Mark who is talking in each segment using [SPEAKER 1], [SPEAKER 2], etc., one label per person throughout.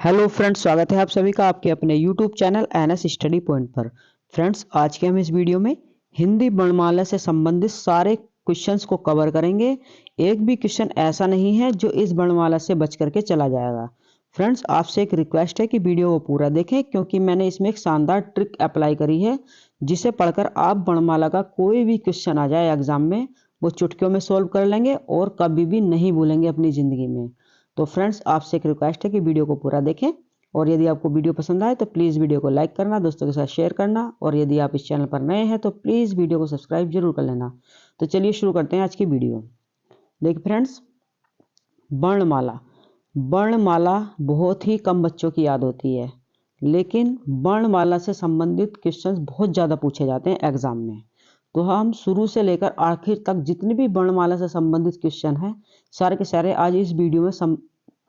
[SPEAKER 1] Hello friends, स्वागत है आप सभी का आपके अपने YouTube channel NS study point पर। फ्रेंड्स, आज के हम इस वीडियो में हिंदी वर्णमाला से संबंधित सारे क्वेश्चंस को कवर करेंगे। एक भी क्वेश्चन ऐसा नहीं है जो इस वर्णमाला से बच करके चला जाएगा। फ्रेंड्स, आपसे एक रिक्वेस्ट है कि वीडियो को पूरा देखें, क्योंकि मैंने इसमें एक शानदार ट्रिक अप्लाई करी है जिसे पढ़कर आप वर्णमाला का कोई भी क्वेश्चन आ जाए एग्जाम में, वो चुटकियों में सोल्व कर लेंगे और कभी भी नहीं भूलेंगे अपनी ज़िंदगी में। तो फ्रेंड्स, आपसे एक रिक्वेस्ट है कि वीडियो को पूरा देखें, और यदि आपको वीडियो पसंद आए तो प्लीज़ वीडियो को लाइक करना, दोस्तों के साथ शेयर करना, और यदि आप इस चैनल पर नए हैं तो प्लीज़ वीडियो को सब्सक्राइब जरूर कर लेना। तो चलिए शुरू करते हैं आज की वीडियो। देखिए फ्रेंड्स, वर्णमाला वर्णमाला बहुत ही कम बच्चों की याद होती है, लेकिन वर्णमाला से संबंधित क्वेश्चंस बहुत ज़्यादा पूछे जाते हैं एग्जाम में। तो हम शुरू से लेकर आखिर तक जितने भी वर्णमाला से संबंधित क्वेश्चन हैं, सारे के सारे आज इस वीडियो में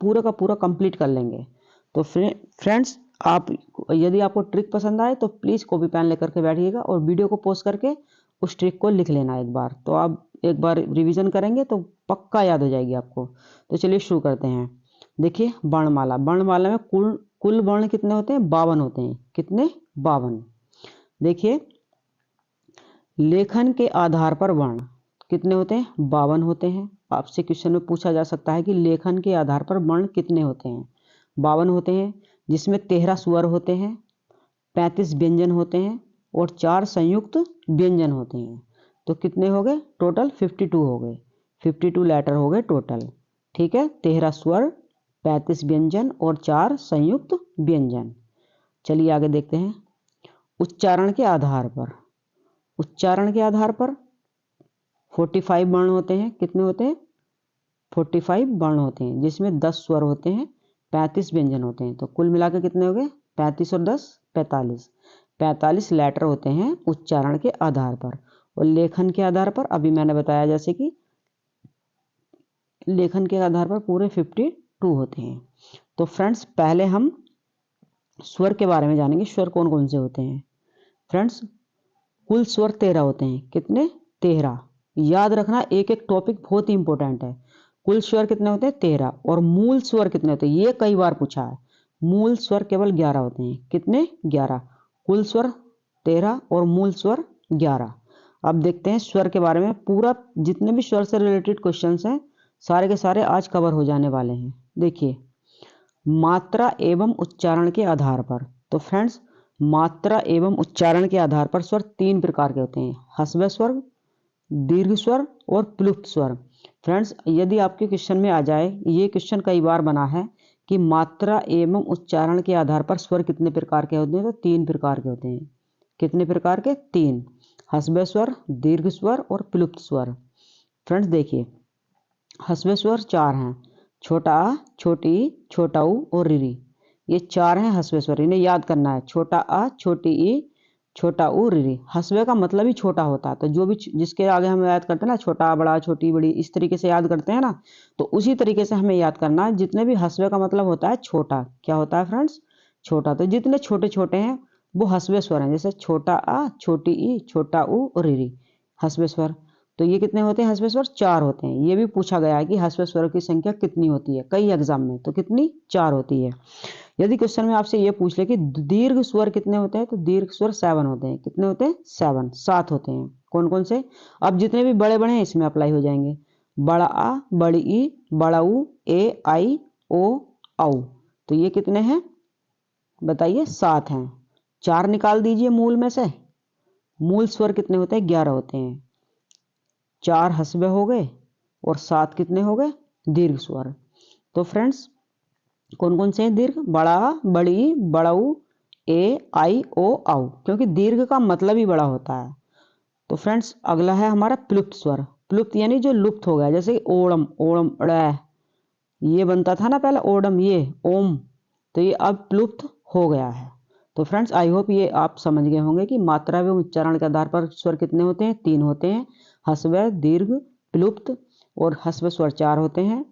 [SPEAKER 1] पूरा का पूरा कंप्लीट कर लेंगे। तो फ्रेंड्स, आप यदि आपको ट्रिक पसंद आए तो प्लीज़ कॉपी पेन लेकर के बैठिएगा और वीडियो को पॉज करके उस ट्रिक को लिख लेना एक बार। तो आप एक बार रिवीजन करेंगे तो पक्का याद हो जाएगी आपको। तो चलिए शुरू करते हैं। देखिए, वर्णमाला वर्णमाला में कुल कुल वर्ण कितने होते हैं? 52 होते हैं। कितने? 52। देखिए, लेखन के आधार पर वर्ण कितने होते हैं? 52 होते हैं। आपसे क्वेश्चन में पूछा जा सकता है कि लेखन के आधार पर वर्ण कितने होते हैं? 52 होते हैं, जिसमें 13 स्वर होते हैं, 35 व्यंजन होते हैं और 4 संयुक्त व्यंजन होते हैं। तो कितने हो गए टोटल? 52 हो गए। 52 लेटर हो गए टोटल। ठीक है, 13 स्वर, 35 व्यंजन और 4 संयुक्त व्यंजन। चलिए आगे देखते हैं। उच्चारण के आधार पर 45 वर्ण होते हैं। कितने होते हैं? 45 वर्ण होते हैं, जिसमें 10 स्वर होते हैं, 35 व्यंजन होते हैं। तो कुल मिलाकर कितने हो गए? 35 और 10 45। 45 लेटर होते हैं उच्चारण के आधार पर। और लेखन के आधार पर अभी मैंने बताया जैसे कि लेखन के आधार पर पूरे 52 होते हैं। तो फ्रेंड्स, पहले हम स्वर के बारे में जानेंगे। स्वर कौन कौन से होते हैं? फ्रेंड्स, कुल स्वर 13 होते हैं। कितने? 13। याद रखना, एक एक टॉपिक बहुत ही इंपॉर्टेंट है। कुल स्वर कितने होते हैं? 13। और मूल स्वर कितने होते हैं? ये कई बार पूछा है। मूल स्वर केवल 11 होते हैं। कितने? 11। कुल स्वर 13 और मूल स्वर 11। अब देखते हैं स्वर के बारे में। पूरा जितने भी स्वर से रिलेटेड क्वेश्चंस हैं, सारे के सारे आज कवर हो जाने वाले हैं। देखिए, मात्रा एवं उच्चारण के आधार पर। तो फ्रेंड्स, मात्रा एवं उच्चारण के आधार पर स्वर 3 प्रकार के होते हैं: ह्रस्व स्वर, दीर्घ स्वर और प्लुप्त स्वर। फ्रेंड्स, यदि आपके क्वेश्चन में आ जाए, ये क्वेश्चन कई बार बना है कि मात्रा एवं उच्चारण के आधार पर स्वर कितने प्रकार के होते हैं, तो 3 प्रकार के होते हैं। कितने प्रकार के? 3। ह्रस्व स्वर, दीर्घ स्वर और प्लुप्त स्वर। फ्रेंड्स देखिए, ह्रस्व स्वर 4 हैं: छोटा आ, छोटी ई, छोटा ऊ और रिरी। ये 4 हैं ह्रस्व स्वर, इन्हें याद करना है। छोटा आ, छोटी ई, छोटा ऊ, रिरी। ह्रस्व का मतलब ही छोटा होता है, तो जो भी जिसके आगे हम याद करते हैं ना, छोटा बड़ा छोटी बड़ी, इस तरीके से याद करते हैं ना, तो उसी तरीके से हमें याद करना है। जितने भी ह्रस्व का मतलब होता है छोटा। क्या होता है फ्रेंड्स? छोटा। तो जितने छोटे छोटे हैं वो ह्रस्व स्वर हैं, जैसे छोटा आ, छोटी ई, छोटा ऊ और रिरी, ह्रस्व स्वर। तो ये कितने होते हैं ह्रस्व स्वर? 4 होते हैं। ये भी पूछा गया है कि ह्रस्व स्वरों की संख्या कितनी होती है कई एग्जाम में, तो कितनी? 4 होती है। यदि क्वेश्चन में आपसे ये पूछ ले कि दीर्घ स्वर कितने होते हैं, तो दीर्घ स्वर 7 होते हैं। कितने होते हैं? 7 होते हैं। कौन कौन से? अब जितने भी बड़े बड़े हैं इसमें अप्लाई हो जाएंगे। बड़ा आ, बड़ी ई, बड़ा ऊ, ए, आई, ओ, औ। तो ये कितने हैं बताइए? 7 हैं। 4 निकाल दीजिए मूल में से। मूल स्वर कितने होते हैं? 11 होते हैं। 4 ह्रस्व हो गए और 7 कितने हो गए? दीर्घ स्वर। तो फ्रेंड्स, कौन कौन से हैं दीर्घ? बड़ा, बड़ी, बड़ऊ, ए, आई, ओ, औ, क्योंकि दीर्घ का मतलब ही बड़ा होता है। तो फ्रेंड्स, अगला है हमारा प्लुप्त स्वर। प्लुप्त यानी जो लुप्त हो गया, जैसे ओड़म, ओड़म ड़, ये बनता था ना पहले ओडम, ये ओम, तो ये अब प्लुप्त हो गया है। तो फ्रेंड्स, आई होप ये आप समझ गए होंगे कि मात्रा एवं उच्चारण के आधार पर स्वर कितने होते हैं? 3 होते हैं: ह्रस्व, दीर्घ, प्लुप्त। और ह्रस्व स्वर 4 होते हैं,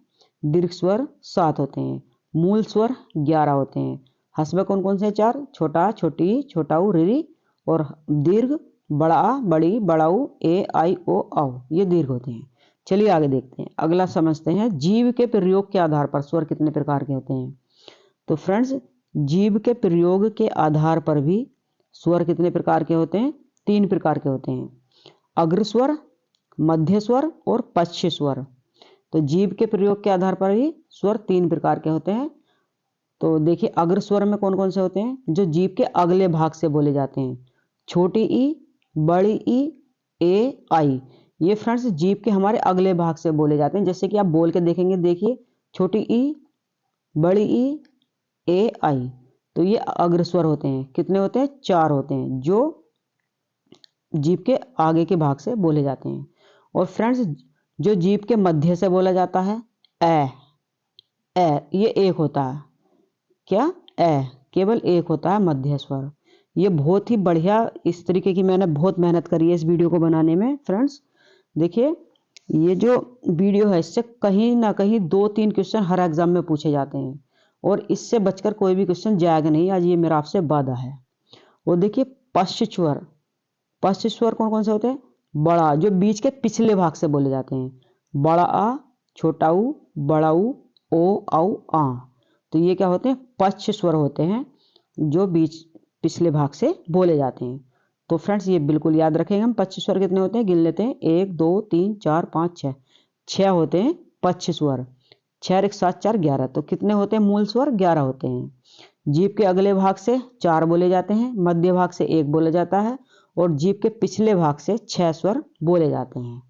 [SPEAKER 1] दीर्घ स्वर 7 होते हैं, मूल स्वर 11 होते हैं। ह्रस्व कौन कौन से? 4: छोटा, छोटी, छोटा ऊ, रिरी। और दीर्घ बड़ा, बड़ी, बड़ाऊ, ए, आई, ओ, औ, ये दीर्घ होते हैं। चलिए आगे देखते हैं। अगला समझते हैं, जीव के प्रयोग के आधार पर स्वर कितने प्रकार के होते हैं। तो फ्रेंड्स जीभ के प्रयोग के आधार पर भी स्वर कितने प्रकार के होते हैं? 3 प्रकार के होते हैं, अग्र स्वर, मध्य स्वर और पश्च स्वर। तो जीभ के प्रयोग के आधार पर ही स्वर 3 प्रकार के होते हैं। तो देखिए अग्र स्वर में कौन कौन से होते हैं? जो जीभ के अगले भाग से बोले जाते हैं, छोटी ई, बड़ी ई, ए, आई। ये फ्रेंड्स जीभ के हमारे अगले भाग से बोले जाते हैं। जैसे कि आप बोल के देखेंगे, देखिए छोटी ई, बड़ी ई, ए, आई। तो ये अग्र स्वर होते हैं। कितने होते हैं? 4 होते हैं, जो जीभ के आगे के भाग से बोले जाते हैं। और फ्रेंड्स जो जीभ के मध्य से बोला जाता है, ए, ये एक होता है। क्या? ए, केवल एक होता है मध्य स्वर। ये बहुत ही बढ़िया, इस तरीके की मैंने बहुत मेहनत करी है इस वीडियो को बनाने में। फ्रेंड्स देखिए ये जो वीडियो है इससे कहीं ना कहीं 2-3 क्वेश्चन हर एग्जाम में पूछे जाते हैं और इससे बचकर कोई भी क्वेश्चन जाएगा नहीं, आज ये मेरा आपसे वादा है। और देखिए पश्च स्वर, पश्च स्वर कौन कौन से होते हैं? बड़ा, जो बीच के पिछले भाग से बोले जाते हैं, बड़ा आ, छोटा ऊ, बड़ा ऊ, ओ, औ, आ। तो ये क्या होते हैं? पश्च स्वर होते हैं, जो बीच पिछले भाग से बोले जाते हैं। तो फ्रेंड्स ये बिल्कुल याद रखेंगे हम। पश्च स्वर कितने होते हैं? गिन लेते हैं, 1 2 3 4 5 6। 6 होते हैं पश्च स्वर। 6 1 7 4 11। तो कितने होते हैं मूल स्वर? 11 होते हैं। जीभ के अगले भाग से 4 बोले जाते हैं, मध्य भाग से 1 बोला जाता है और जीभ के पिछले भाग से 6 स्वर बोले जाते हैं।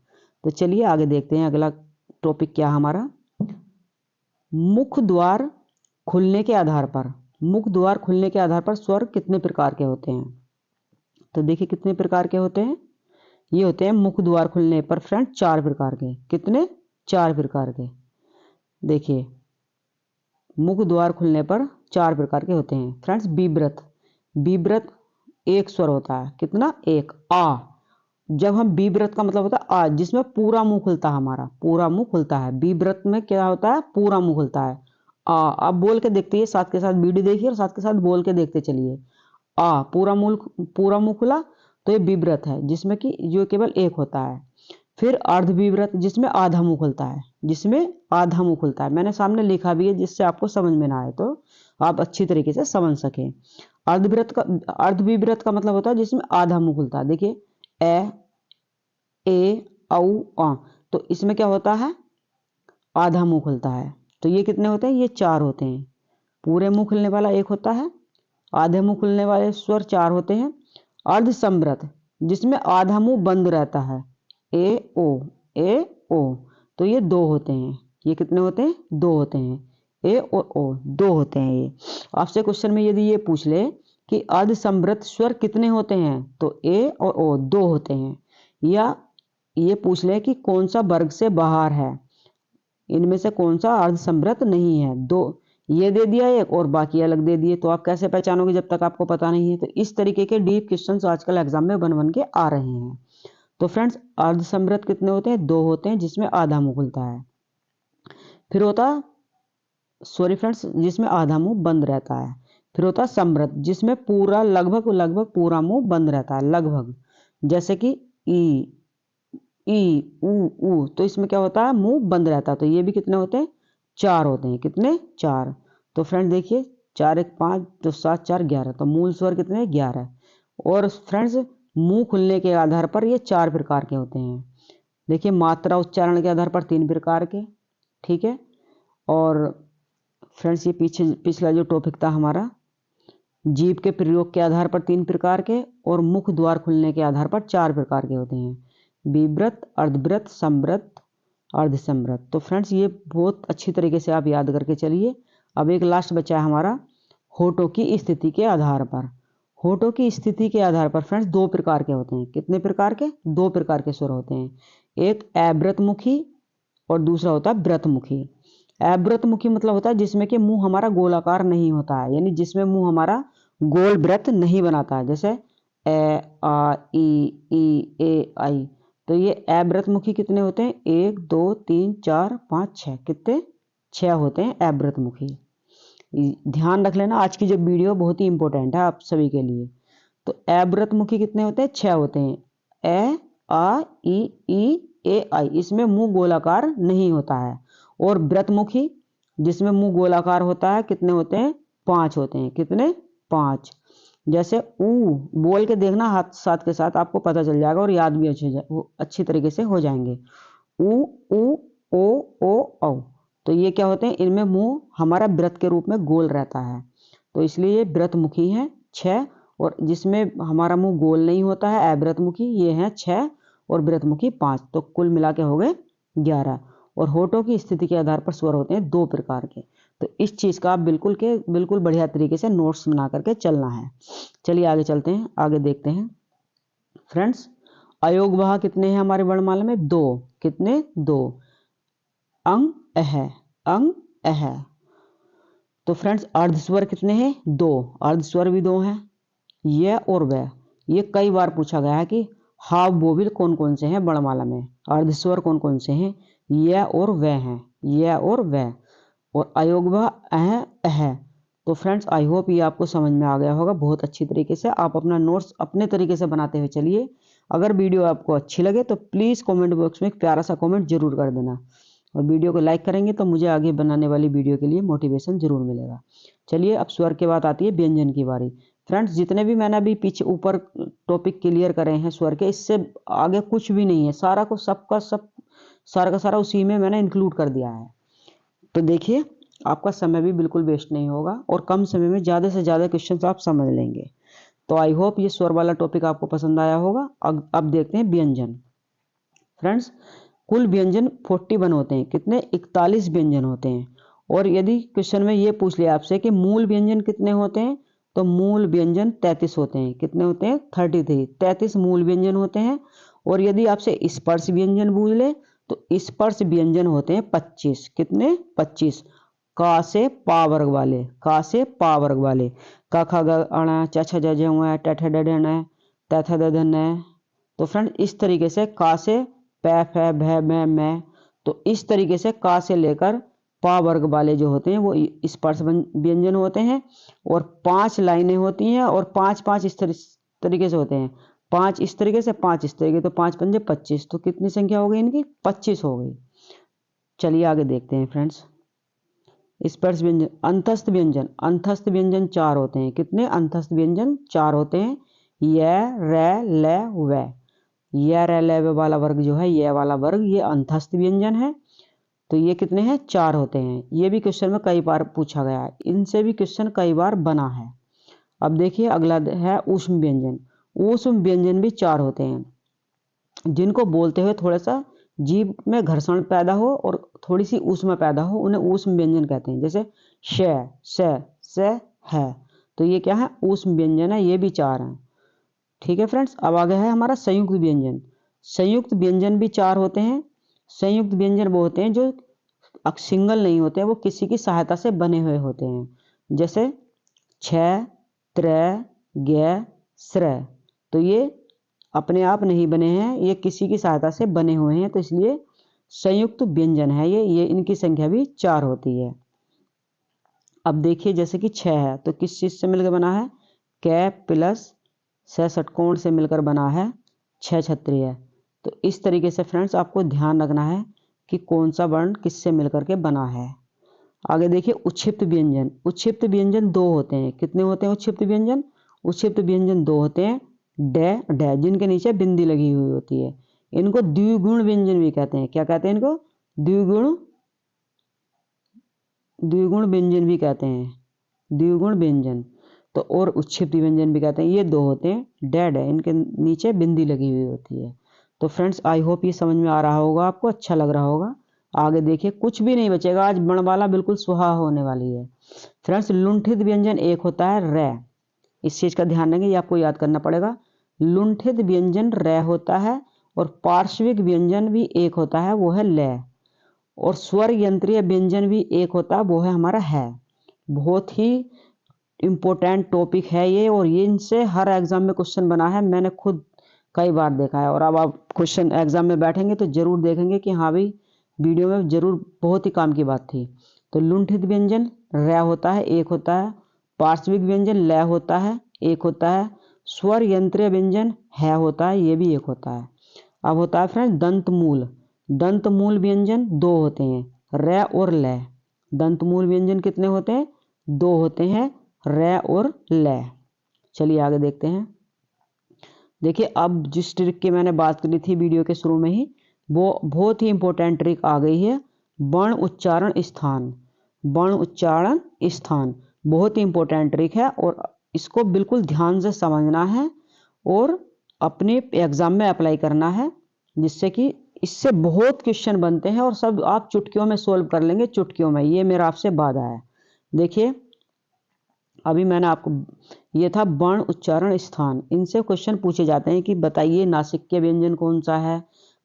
[SPEAKER 1] तो चलिए आगे देखते हैं अगला टॉपिक क्या हमारा। मुख द्वार खुलने के आधार पर, मुख द्वार खुलने के आधार पर स्वर कितने प्रकार के होते हैं? तो देखिए कितने प्रकार के होते हैं? ये होते हैं मुख द्वार खुलने पर फ्रेंड 4 प्रकार के। कितने? 4 प्रकार के। देखिए मुख द्वार खुलने पर 4 प्रकार के होते हैं फ्रेंड्स। बीव्रत, बीव्रत एक स्वर होता है। कितना? एक, आ। जब हम बीव्रत का मतलब होता है आ, जिसमें पूरा मुंह खुलता है, हमारा पूरा मुंह खुलता है। बीव्रत में क्या होता है? पूरा मुंह खुलता है। आ, आप बोल के देखते हैं, साथ के साथ वीडियो देखिए और साथ के साथ बोल के देखते चलिए। आ, पूरा मुंह खुला, तो ये बीव्रत है, जिसमें कि जो केवल एक होता है। फिर अर्धविव्रत, जिसमें आधा मुंह खुलता है, जिसमें आधा मुंह खुलता है। मैंने सामने लिखा भी है, जिससे आपको समझ में ना आए तो आप अच्छी तरीके से समझ सके। अर्धविव्रत का मतलब होता है जिसमें आधा मुंह खुलता है। देखिए ए, औ, आ। तो इसमें क्या होता है? आधा मुंह खुलता है। तो ये कितने होते हैं? ये 4 होते हैं। पूरे मुंह खुलने वाला एक होता है, आधे मुंह खुलने वाले स्वर 4 होते हैं। अर्धसंवृत, जिसमें आधा मुंह बंद रहता है, ए, ओ, ए, ओ। तो ये 2 होते हैं। ये कितने होते हैं? 2 होते हैं। ए और ओ 2 होते हैं। ये आपसे क्वेश्चन में यदि ये पूछ ले कि अर्धसंवृत स्वर कितने होते हैं, तो ए और ओ 2 होते हैं। या ये पूछ ले कि कौन सा वर्ग से बाहर है, इनमें से कौन सा अर्धसंवृत नहीं है, 2 ये दे दिया एक और बाकी अलग दे दिए, तो आप कैसे पहचानोगे जब तक आपको पता नहीं है। तो इस तरीके के डीप क्वेश्चंस आजकल एग्जाम में बन बन के आ रहे हैं। तो फ्रेंड्स अर्धसंवृत कितने होते हैं? 2 होते हैं, जिसमें आधा मुंह खुलता है। फिर होता, सॉरी फ्रेंड्स, जिसमें आधा मुंह बंद रहता है। फिर होता है संवृत, जिसमें पूरा लगभग पूरा मुंह बंद रहता है, लगभग। जैसे कि ई, ऊ। तो इसमें क्या होता है? मुंह बंद रहता है। तो ये भी कितने होते हैं? 4 होते हैं। कितने? 4। तो फ्रेंड देखिए 4 1 5 तो 7 4 11। तो मूल स्वर कितने? 11। और फ्रेंड्स मुंह खुलने के आधार पर ये 4 प्रकार के होते हैं। देखिए मात्रा उच्चारण के आधार पर 3 प्रकार के, ठीक है। और फ्रेंड्स ये पिछला जो टॉपिक था हमारा, जीभ के प्रयोग के आधार पर 3 प्रकार के और मुख द्वार खुलने के आधार पर 4 प्रकार के होते हैं। बीव्रत, अर्धव्रत, संवृत, अर्धसंवृत। तो फ्रेंड्स ये बहुत अच्छी तरीके से आप याद करके चलिए। अब एक लास्ट बचा है हमारा, होठों की स्थिति के आधार पर। होठों की स्थिति के आधार पर फ्रेंड्स 2 प्रकार के होते हैं। कितने प्रकार के? 2 प्रकार के स्वर होते हैं। एक अव्रतमुखी और दूसरा होता है व्रतमुखी। अव्रतमुखी मतलब होता है जिसमें कि मुंह हमारा गोलाकार नहीं होता है, यानी जिसमें मुंह हमारा गोल व्रत नहीं बनाता है, जैसे ए, आ, ई, ए, आई। तो ये अव्रतमुखी कितने होते हैं? 1 2 3 4 5 6। कितने? 6 होते हैं अव्रतमुखी। ध्यान रख लेना, आज की जो वीडियो बहुत ही इंपॉर्टेंट है आप सभी के लिए। तो अव्रतमुखी कितने होते हैं? 6 होते हैं। ए, आ, ई, ए, आई। इसमें मुंह गोलाकार नहीं होता है। और व्रतमुखी, जिसमें मुंह गोलाकार होता है, कितने होते हैं? 5 होते हैं। कितने? 5। जैसे ऊ बोल के देखना हाथ साथ के साथ, आपको पता चल जाएगा और याद भी अच्छी तरीके से हो जाएंगे। ऊ, ऊ, ओ, औ। तो ये क्या होते हैं? इनमें मुंह हमारा वृत्त के रूप में गोल रहता है, तो इसलिए ये वृत्तमुखी है 6। और जिसमें हमारा मुंह गोल नहीं होता है अवृत्तमुखी, ये है 6 और वृत्तमुखी 5। तो कुल मिला के हो गए 11। और होठों की स्थिति के आधार पर स्वर होते हैं 2 प्रकार के। तो इस चीज़ का आप बिल्कुल बढ़िया तरीके से नोट्स बना करके चलना है। चलिए आगे चलते हैं, आगे देखते हैं फ्रेंड्स। अयोग वहा कितने हैं हमारे वर्णमाला में? 2। कितने? 2। अंग अह, अंग अह। तो फ्रेंड्स अर्धस्वर कितने हैं? 2। अर्धस्वर भी 2 हैं, यह और वह। ये कई बार पूछा गया है कि हाव बोविल कौन कौन से हैं वर्णमाला में, अर्धस्वर कौन कौन से हैं? यह और वह हैं, यह और वह। और अयोग वह अह। तो फ्रेंड्स आई होप ये आपको समझ में आ गया होगा बहुत अच्छी तरीके से। आप अपना नोट्स अपने तरीके से बनाते हुए चलिए। अगर वीडियो आपको अच्छी लगे तो प्लीज़ कमेंट बॉक्स में एक प्यारा सा कमेंट जरूर कर देना, और वीडियो को लाइक करेंगे तो मुझे आगे बनाने वाली वीडियो के लिए मोटिवेशन जरूर मिलेगा। चलिए अब स्वर के बाद आती है व्यंजन की बारी। फ्रेंड्स जितने भी मैंने अभी पीछे ऊपर टॉपिक क्लियर करे हैं स्वर के, इससे आगे कुछ भी नहीं है, सारा का सारा उसी में मैंने इंक्लूड कर दिया है। तो देखिए आपका समय भी बिल्कुल वेस्ट नहीं होगा और कम समय में ज़्यादा से ज़्यादा क्वेश्चंस आप समझ लेंगे। तो आई होप ये स्वर वाला टॉपिक आपको पसंद आया होगा। अब देखते हैं व्यंजन। फ्रेंड्स कुल व्यंजन 41 होते हैं। कितने? 41 व्यंजन होते हैं। और यदि क्वेश्चन में ये पूछ लिया आपसे कि मूल व्यंजन कितने होते हैं, तो मूल व्यंजन 33 होते हैं। कितने होते हैं? 33 मूल व्यंजन होते हैं। और यदि आपसे स्पर्श व्यंजन पूछ ले तो स्पर्श व्यंजन होते हैं 25। कितने? 25। का से पा वर्ग वाले, का से पा वर्ग वाले, का खा ग अण, च छ ज झ ङ, ट ठ ड ढ न, त थ द ध न। तो फ्रेंड इस तरीके से का से पै फै भै मैं मैं, तो इस तरीके से का से लेकर पा वर्ग वाले जो होते हैं वो स्पर्श व्यंजन होते हैं। और 5 लाइनें होती हैं और 5 इस तरीके से होते हैं। 5 इस तरीके से, 5 इस तरीके, तो 5 पंजे 25। तो कितनी संख्या हो गई इनकी? 25 हो गई। चलिए आगे देखते हैं फ्रेंड्स। स्पर्श व्यंजन, अंतस्थ व्यंजन, अंतस्थ व्यंजन 4 होते हैं। कितने? अंतस्थ व्यंजन 4 होते हैं। य, र, ल, व। यह र ल व वाला वर्ग जो है, यह वाला वर्ग, ये अंतस्थ व्यंजन है। तो ये कितने हैं? 4 होते हैं। ये भी क्वेश्चन में कई बार पूछा गया है, इनसे भी क्वेश्चन कई बार बना है। अब देखिए अगला है ऊष्म व्यंजन। ऊष्म व्यंजन भी 4 होते हैं, जिनको बोलते हुए थोड़ा सा जीभ में घर्षण पैदा हो और थोड़ी सी ऊष्मा पैदा हो, उन्हें ऊष्म व्यंजन कहते हैं। जैसे श, स, है। तो ये क्या है? ऊष्म व्यंजन है। ये भी 4 हैं। ठीक है फ्रेंड्स। अब आगे है हमारा संयुक्त व्यंजन। संयुक्त व्यंजन भी 4 होते हैं। संयुक्त व्यंजन वो होते हैं जो सिंगल नहीं होते हैं, वो किसी की सहायता से बने हुए होते हैं। जैसे छ, त्र, ज्ञ, स्र। तो ये अपने आप नहीं बने हैं, ये किसी की सहायता से बने हुए हैं, तो इसलिए संयुक्त व्यंजन है ये इनकी संख्या भी 4 होती है। अब देखिए जैसे कि 6 है तो किस चीज से मिलकर बना है? कै प्लस स षटकोण से मिलकर बना है 6 क्षत्रिय। तो इस तरीके से फ्रेंड्स आपको ध्यान रखना है कि कौन सा वर्ण किससे मिलकर के बना है। आगे देखिए उच्छिप्त व्यंजन। उच्छिप्त व्यंजन 2 होते हैं। कितने होते हैं उच्छिप्त व्यंजन? उच्छिप्त व्यंजन 2 होते हैं। डै, जिनके नीचे बिंदी लगी हुई होती है, इनको द्विगुण व्यंजन भी कहते हैं। क्या कहते हैं इनको? द्विगुण व्यंजन भी कहते हैं, द्विगुण व्यंजन। तो और उच्छिप्त व्यंजन भी कहते हैं। ये 2 होते हैं। डैड है, इनके नीचे बिंदी लगी हुई होती है। तो फ्रेंड्स आई होप ये समझ में आ रहा होगा, आपको अच्छा लग रहा होगा। आगे देखिए कुछ भी नहीं बचेगा, आज वर्णमाला बिल्कुल सुहा होने वाली है। फ्रेंड्स लुंठित व्यंजन एक होता है रै, इस चीज का ध्यान रखेंगे, ये आपको याद करना पड़ेगा। लुंठित व्यंजन रै होता है और पार्श्विक व्यंजन भी एक होता है, वो है लय। और स्वर यंत्रीय व्यंजन भी एक होता है, वो है हमारा है। बहुत ही इम्पोर्टेंट टॉपिक है ये, और ये इनसे हर एग्जाम में क्वेश्चन बना है, मैंने खुद कई बार देखा है। और अब आप क्वेश्चन एग्जाम में बैठेंगे तो जरूर देखेंगे कि हाँ भाई वीडियो में जरूर बहुत ही काम की बात थी। तो लुंठित व्यंजन रै होता है, एक होता है। पार्श्विक व्यंजन लय होता है, एक होता है। स्वर यंत्रीय व्यंजन है होता है, ये भी एक होता है। अब होता है फ्रेंड दंतमूल। दंतमूल व्यंजन 2 होते हैं, रै और लय। दंतमूल व्यंजन कितने होते हैं? दो होते हैं रे और ले। चलिए आगे देखते हैं। देखिए अब जिस ट्रिक की मैंने बात करी थी वीडियो के शुरू में ही, वो बहुत ही इंपॉर्टेंट ट्रिक आ गई है। वर्ण उच्चारण स्थान, वर्ण उच्चारण स्थान बहुत ही इंपॉर्टेंट ट्रिक है और इसको बिल्कुल ध्यान से समझना है और अपने एग्जाम में अप्लाई करना है, जिससे कि इससे बहुत क्वेश्चन बनते हैं और सब आप चुटकियों में सोल्व कर लेंगे, चुटकियों में। ये मेरा आपसे वादा है। देखिए अभी मैंने आपको, ये था वर्ण उच्चारण स्थान। इनसे क्वेश्चन पूछे जाते हैं कि बताइए नासिक्य व्यंजन कौन सा है,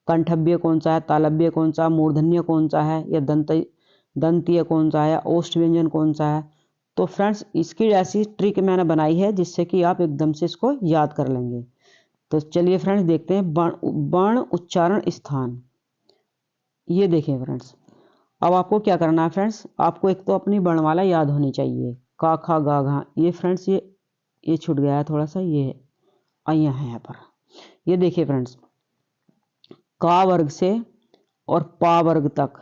[SPEAKER 1] कंठव्य कौन सा है, तालव्य कौन सा, मूर्धन्य कौन सा है, या दंतीय कौन सा है, ओष्ठ व्यंजन कौन सा है। तो फ्रेंड्स इसकी ऐसी ट्रिक मैंने बनाई है जिससे कि आप एकदम से इसको याद कर लेंगे। तो चलिए फ्रेंड्स देखते हैं वर्ण उच्चारण स्थान। ये देखिए फ्रेंड्स, अब आपको क्या करना है फ्रेंड्स, आपको एक तो अपनी वर्णमाला याद होनी चाहिए, का खा गा घा। ये फ्रेंड्स ये छूट गया है थोड़ा सा, ये यहाँ है यहाँ पर। ये देखिए फ्रेंड्स, का वर्ग से और पा वर्ग तक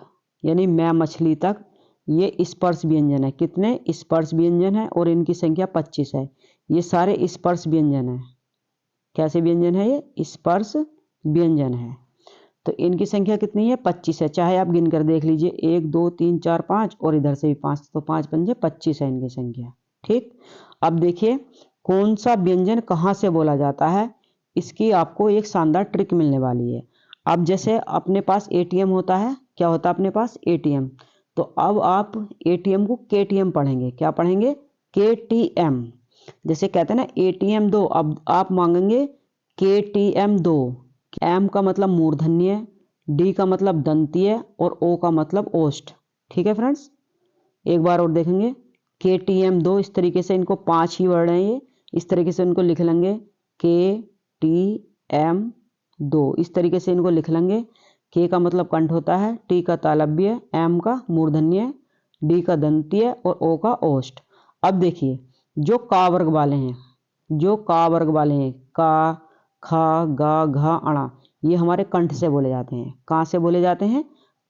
[SPEAKER 1] यानी मैं मछली तक ये स्पर्श व्यंजन है। कितने स्पर्श व्यंजन है और इनकी संख्या 25 है। ये सारे स्पर्श व्यंजन है। कैसे व्यंजन है? ये स्पर्श व्यंजन है। तो इनकी संख्या कितनी है? 25 है। चाहे आप गिन कर देख लीजिए, 1 2 3 4 5 और इधर से भी 5, तो 5 पंजे 25 है इनकी संख्या। ठीक, अब देखिए कौन सा व्यंजन कहाँ से बोला जाता है, इसकी आपको एक शानदार ट्रिक मिलने वाली है। अब जैसे अपने पास एटीएम होता है, क्या होता है अपने पास? एटीएम। तो अब आप एटीएम को केटीएम पढ़ेंगे। क्या पढ़ेंगे? केटीएम। जैसे कहते हैं ना एटीएम दो, अब आप मांगेंगे केटीएम दो। एम का मतलब मूर्धन्य, डी का मतलब दंतीय और ओ का मतलब ओष्ठ। ठीक है फ्रेंड्स, एक बार और देखेंगे। केटीएम दो, इस तरीके से इनको 5 ही वर्ड हैं ये, इस तरीके से इनको लिख लेंगे। केटीएम दो, इस तरीके से इनको लिख लेंगे। के का मतलब कंठ होता है, टी का तालव्य, एम का मूर्धन्य, डी का दंतीय और ओ का ओष्ठ। अब देखिए जो का वर्ग वाले हैं, जो का वर्ग वाले हैं, का खा गा घा अणा, ये हमारे कंठ से बोले जाते हैं। कहाँ से बोले जाते हैं?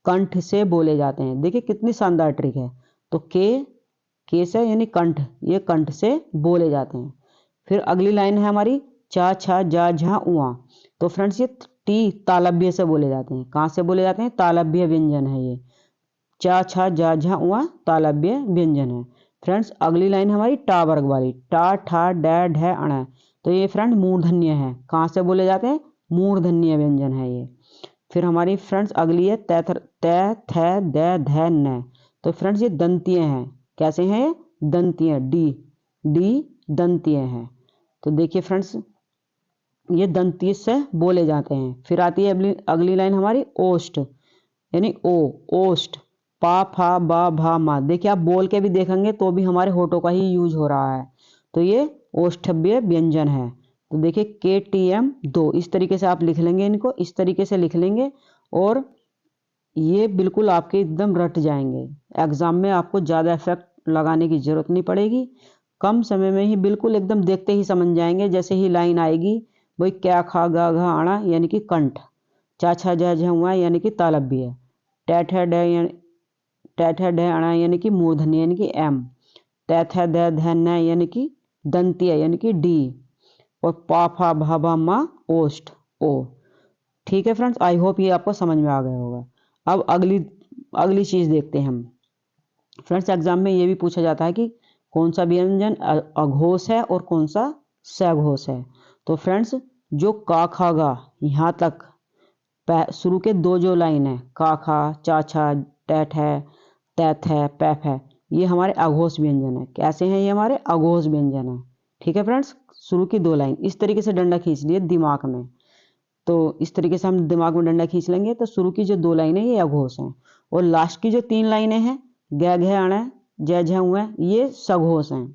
[SPEAKER 1] कंठ से बोले जाते हैं। देखिए कितनी शानदार ट्रिक है। तो के से यानी कंठ, ये कंठ से बोले जाते हैं। फिर अगली लाइन है हमारी चा छा जा झा उआ। तो फ्रेंड्स ये टी तालव्य से बोले जाते हैं। कहाँ से बोले जाते हैं? तालव्य व्यंजन है ये। चा छा जा झा उआ तालव्य व्यंजन है। फ्रेंड्स अगली लाइन हमारी टा वर्ग वाली, टा ठा डै ढै अण। तो ये फ्रेंड मूर्धन्य है। कहाँ से बोले जाते हैं? मूर्धन्य व्यंजन है ये। फिर हमारी फ्रेंड्स अगली है तै थ दै धै न। तो फ्रेंड्स ये दंतीय हैं। कैसे हैं ये? दंतीय, डी दंतीय है। तो देखिए फ्रेंड्स ये दंतीय से बोले जाते हैं। फिर आती है अगली लाइन हमारी ओष्ठ यानी ओ, ओष्ठ, पा फा बा भा मा। देखिए आप बोल के भी देखेंगे तो भी हमारे होठों का ही यूज हो रहा है। तो ये ओष्ठव्य व्यंजन है। तो देखिए केटीएम दो, इस तरीके से आप लिख लेंगे, इनको इस तरीके से लिख लेंगे और ये बिल्कुल आपके एकदम रट जाएंगे। एग्जाम में आपको ज़्यादा इफेक्ट लगाने की जरूरत नहीं पड़ेगी, कम समय में ही बिल्कुल एकदम देखते ही समझ जाएंगे। जैसे ही लाइन आएगी वही क्या खा गा घा आना यानी कि कंठ, चा छा जा झुआ यानी कि तालव्य, टैठ डे अणा यानी कि मूर्धन्य यानी कि एम, तैथ दै ध न यानी कि दंतीय यानी कि डी और पा फा भा भा मा ओष्ठ ओ। ठीक है फ्रेंड्स, आई होप ये आपको समझ में आ गया होगा। अब अगली चीज देखते हैं हम। फ्रेंड्स एग्जाम में ये भी पूछा जाता है कि कौन सा व्यंजन अघोष है और कौन सा सघोष है। तो फ्रेंड्स जो का खा गा यहाँ तक शुरू के दो जो लाइन है, का खा चा छा टैठ है तैथ है पैफ है, ये हमारे अघोष व्यंजन है। कैसे हैं ये? हमारे अघोष व्यंजन है। ठीक है फ्रेंड्स, शुरू की दो लाइन इस तरीके से डंडा खींच लिए दिमाग में। तो इस तरीके से हम दिमाग में डंडा खींच लेंगे तो शुरू की जो दो लाइनें ये अघोष हैं और लास्ट की जो 3 लाइनें हैं गै घे अण जय झ हुए, ये सघोष हैं।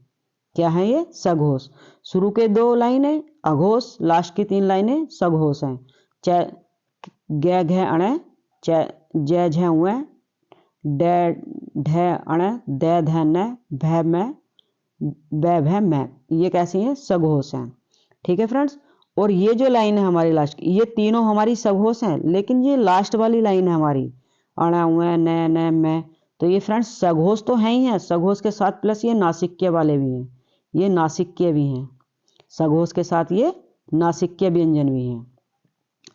[SPEAKER 1] क्या है ये? सघोष। शुरू के 2 लाइनें अघोष, लास्ट की 3 लाइनें सघोष हैं। गै घे अण जय झ हुए, डै ढै अण दै ध न भै में बै भै में, ये कैसी हैं? सघोष हैं। ठीक है फ्रेंड्स, और ये जो लाइन है हमारी लास्ट की, ये तीनों हमारी सघोष हैं, लेकिन ये लास्ट वाली लाइन है हमारी अणा हुए न मैं, तो ये फ्रेंड्स सघोष तो है ही है, सघोष के साथ प्लस ये नासिक्य वाले भी हैं, ये नासिक्य भी हैं, सघोष के साथ ये नासिक्य व्यंजन भी हैं।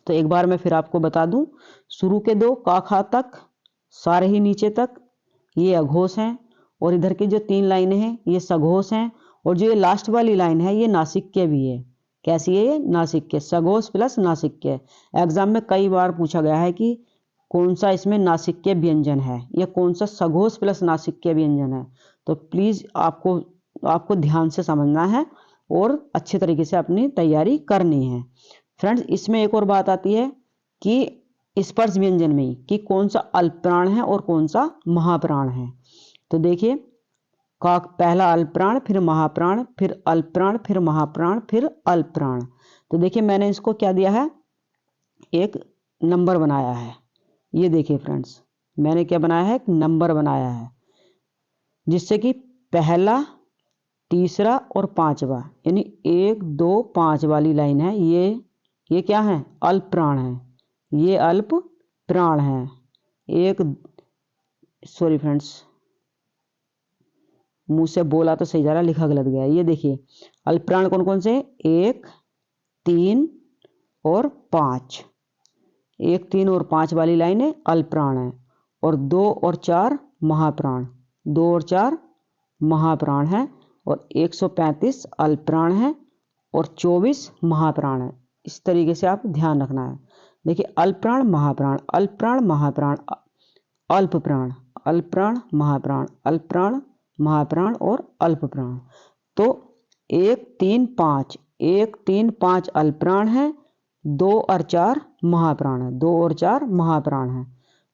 [SPEAKER 1] तो एक बार मैं फिर आपको बता दूं, शुरू के दो का खा तक सारे ही नीचे तक ये अघोष हैं, और इधर की जो 3 लाइनें हैं ये सघोष हैं, और जो ये लास्ट वाली लाइन है ये नासिक्य भी है। कैसी है ये? नासिक्य, सघोष प्लस नासिक्य। एग्जाम में कई बार पूछा गया है कि कौन सा इसमें नासिक्य व्यंजन है या कौन सा सघोष प्लस नासिक्य व्यंजन है। तो प्लीज आपको ध्यान से समझना है और अच्छे तरीके से अपनी तैयारी करनी है। फ्रेंड्स इसमें एक और बात आती है कि स्पर्श व्यंजन में कि कौन सा अल्पप्राण है और कौन सा महाप्राण है। तो देखिए का पहला अल्पप्राण, फिर महाप्राण, फिर अल्पप्राण, फिर महाप्राण, फिर अल्पप्राण। तो देखिए मैंने इसको क्या दिया है, एक नंबर बनाया है। ये देखिए फ्रेंड्स मैंने क्या बनाया है, एक नंबर बनाया है, जिससे कि पहला, तीसरा और पांचवा यानी 1 2 5 वाली लाइन है, ये क्या है, अल्प प्राण है, ये अल्प प्राण है। सॉरी फ्रेंड्स मुंह से बोला तो सही जा रहा, लिखा गलत गया। ये देखिए अल्प प्राण कौन कौन से, 1 3 और 5, 1 3 और 5 वाली लाइन है अल्प प्राण है, और 2 और 4 महाप्राण, 2 और 4 महाप्राण है, और 135 अल्पप्राण है और 24 महाप्राण है। इस तरीके से आप ध्यान रखना है। देखिए अल्पप्राण महाप्राण, अल्पप्राण महाप्राण, अल्पप्राण, अल्पप्राण महाप्राण, अल्पप्राण महाप्राण और अल्पप्राण। तो 1 3 5, 1 3 5 अल्पप्राण है, 2 और 4 महाप्राण है, 2 और 4 महाप्राण है।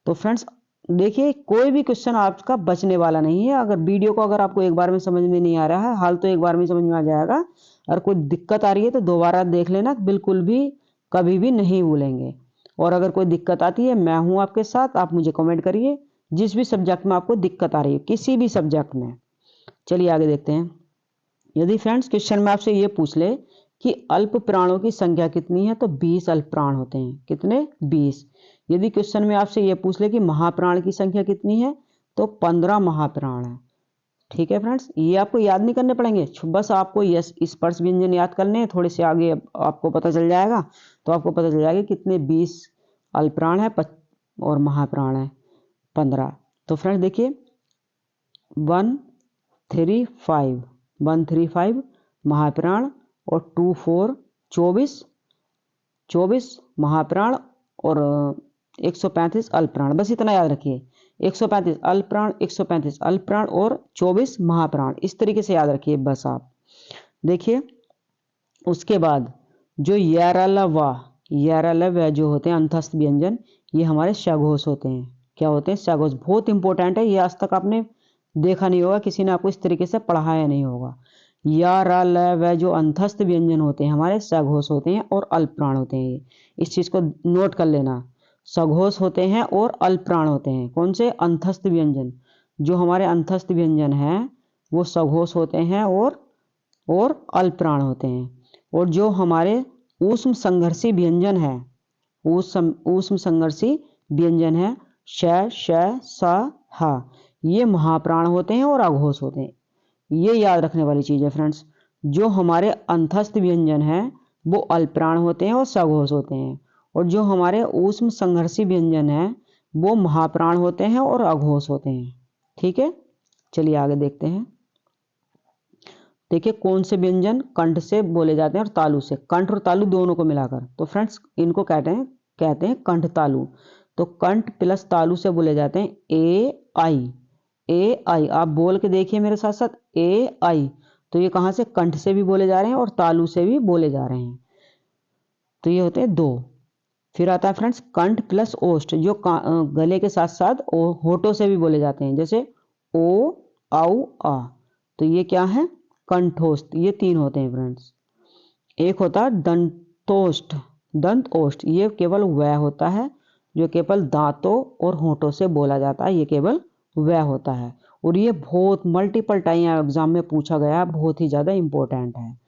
[SPEAKER 1] तो फ्रेंड्स देखिए कोई भी क्वेश्चन आपका बचने वाला नहीं है। अगर वीडियो को अगर आपको एक बार में समझ में नहीं आ रहा है, हाल तो एक बार में समझ में आ जाएगा, और कोई दिक्कत आ रही है तो दोबारा देख लेना, बिल्कुल भी कभी भी नहीं भूलेंगे। और अगर कोई दिक्कत आती है मैं हूं आपके साथ, आप मुझे कमेंट करिए जिस भी सब्जेक्ट में आपको दिक्कत आ रही है, किसी भी सब्जेक्ट में। चलिए आगे देखते हैं। यदि फ्रेंड्स क्वेश्चन में आपसे ये पूछ ले कि अल्प प्राणों की संख्या कितनी है, तो 20 अल्प प्राण होते हैं। कितने? 20। यदि क्वेश्चन में आपसे ये पूछ ले कि महाप्राण की संख्या कितनी है, तो 15 महाप्राण है। ठीक है फ्रेंड्स, ये आपको याद नहीं करने पड़ेंगे, बस आपको यस स्पर्श व्यंजन याद करने हैं। थोड़े से आगे आपको पता चल जाएगा, तो आपको पता चल जाएगा कितने 20 अल्पप्राण है और महाप्राण है 15। तो फ्रेंड्स देखिए 135 135 महाप्राण और 24 24 महाप्राण और 135 अल्पप्राण। बस इतना याद रखिए, 135 अल्पप्राण, 135 अल्पप्राण और 24 महाप्राण। इस तरीके से याद रखिए बस आप। देखिए उसके बाद जो यारलव जो होते हैं अंतस्थ व्यंजन, ये हमारे सघोष होते हैं। क्या होते हैं? सघोष। बहुत इंपॉर्टेंट है ये, आज तक आपने देखा नहीं होगा, किसी ने आपको इस तरीके से पढ़ाया नहीं होगा। यारलव जो अंतस्थ व्यंजन होते हैं हमारे सघोष होते हैं और अल्पप्राण होते हैं। इस चीज को नोट कर लेना, सघोष होते हैं और अल्पप्राण होते हैं। कौन से? अंतस्थ व्यंजन। जो हमारे अंतस्थ व्यंजन हैं वो सघोष होते हैं और अल्पप्राण होते हैं। और जो हमारे ऊष्म संघर्षी व्यंजन है, ऊष्म संघर्षी व्यंजन है श, श, स, ह, ये महाप्राण होते हैं और अघोष होते हैं। ये याद रखने वाली चीज है फ्रेंड्स। जो हमारे अंतस्थ व्यंजन है वो अल्पप्राण होते हैं और सघोष होते हैं, और जो हमारे ऊष्म संघर्षी व्यंजन है वो महाप्राण होते हैं और अघोष होते हैं। ठीक है, चलिए आगे देखते हैं। देखिए कौन से व्यंजन कंठ से बोले जाते हैं और तालु से, कंठ और तालु दोनों को मिलाकर। तो फ्रेंड्स इनको कहते हैं कंठ तालु। तो कंठ प्लस तालु से बोले जाते हैं ए आई। आप बोल के देखिए मेरे साथ साथ, ए आई। तो ये कहां से? कंठ से भी बोले जा रहे हैं और तालु से भी बोले जा रहे हैं। तो ये होते हैं 2। फिर आता है फ्रेंड्स कंठ प्लस ओष्ठ, जो गले के साथ साथ होठों से भी बोले जाते हैं, जैसे ओ, औ, आ। तो ये क्या है? कंठोष्ठ। ये 3 होते हैं फ्रेंड्स। एक होता है दंतोष्ठ, दंत ओष्ठ, ये केवल वह होता है जो केवल दांतों और होठों से बोला जाता है, ये केवल वह होता है। और ये बहुत मल्टीपल टाइम एग्जाम में पूछा गया है, बहुत ही ज्यादा इंपॉर्टेंट है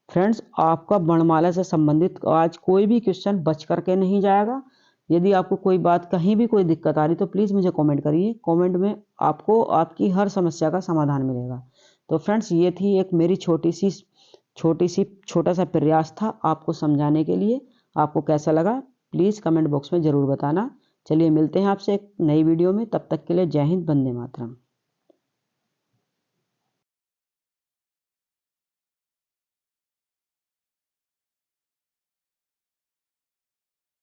[SPEAKER 1] फ्रेंड्स। आपका वर्णमाला से संबंधित आज कोई भी क्वेश्चन बच करके नहीं जाएगा। यदि आपको कोई बात कहीं भी कोई दिक्कत आ रही तो प्लीज़ मुझे कमेंट करिए। कमेंट में आपको आपकी हर समस्या का समाधान मिलेगा। तो फ्रेंड्स, ये थी एक मेरी छोटा सा प्रयास था आपको समझाने के लिए। आपको कैसा लगा प्लीज़ कमेंट बॉक्स में ज़रूर बताना। चलिए मिलते हैं आपसे एक नई वीडियो में, तब तक के लिए जय हिंद, वंदे मातरम।